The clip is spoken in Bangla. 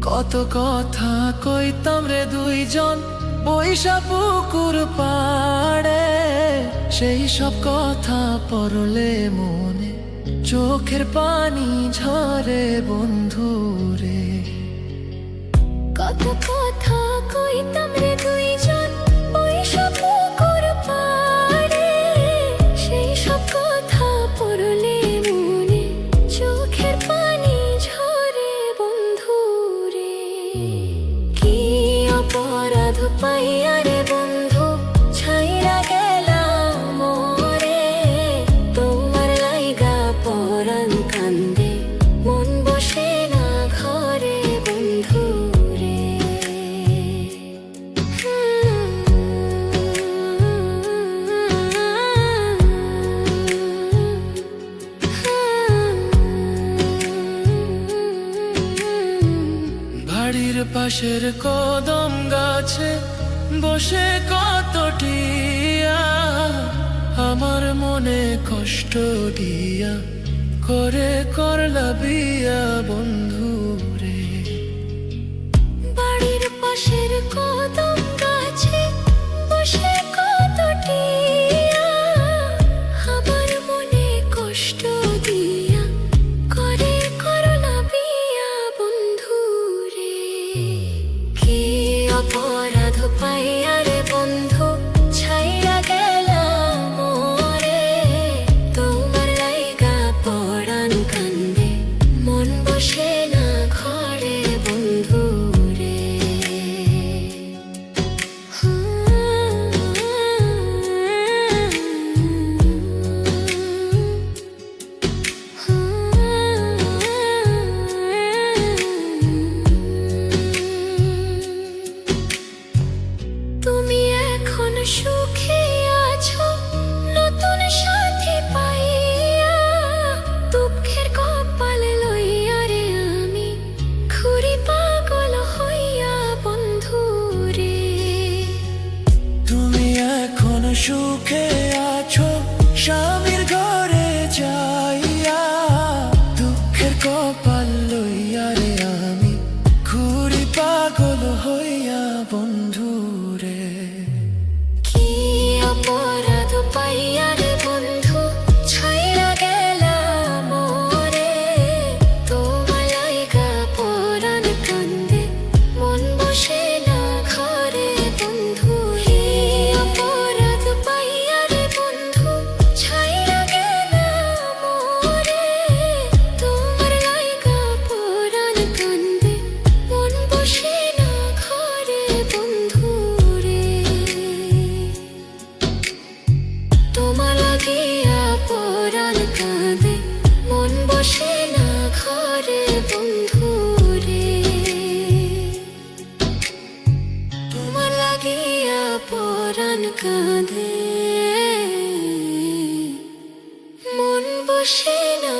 কত কথা কইতাম রে দুইজন বৈশা পুকুর পাড়ে, সেই সব কথা পড়লে মনে চোখের পানি ঝরে বন্ধু রে। কত কথা কইতাম রে দুইজন বৈশা পুকুর পাড়ে, সেই সব কথা পড়লে মনে চোখের পানি ঝরে বন্ধু রে। কি অপরাধ পাইয়া রে বন্ধু ছাইরা গেলাম মোরে, তোমার লাইগা পরাণ কান্দে মন বসে না ঘরে বন্ধু রে। বাড়ির পাশের কদম গাছে বসে কত টিয়া, আমার মনে কষ্ট দিয়া করে করলা বিয়া বন্ধু রে। বাড়ির পাশের কদম গাছে বসে কত টিয়া, আমার মনে কষ্ট দিয়া করে করলা বিয়া বন্ধু রে। কি অপরাধ পাইয়া রে বন্ধু ছাইরা গেলাম মোরে, তোমার লাইগা পরাণ কান্দে মন বসে না ঘরে বন্ধু রে। তুমি এখন সুখে আছো নতুন সাথী পাইয়া, দুঃখের কপাল লইয়া রে আমি ঘুরি পাগল হইয়া বন্ধু রে। তুমি এখন সুখে আছো স্বামীর ঘরে যাইয়া, দুঃখের কপাল লইয়া রে আমি ঘুরি পাগল হইয়া বন্ধু রে। কি অপরাধ পাইয়া রে বন্ধু ছাইরা গেলাম মোরে, তোমার লাইগা পরাণ কান্দে মন বসে না ঘরে বন্ধু রে। অপরাধ পাইয়া রে বন্ধু ছাইরা গেলাম মোরে, তোমার লাইগা পরাণ কান্দে মন বসে না ঘরে বন্ধু রে। তোমার লাগিয়া পরাণ কাঁদে মন বসে না ঘরে বন্ধু রে। তোমার লাগিয়া পরাণ কাঁদে মন বসে না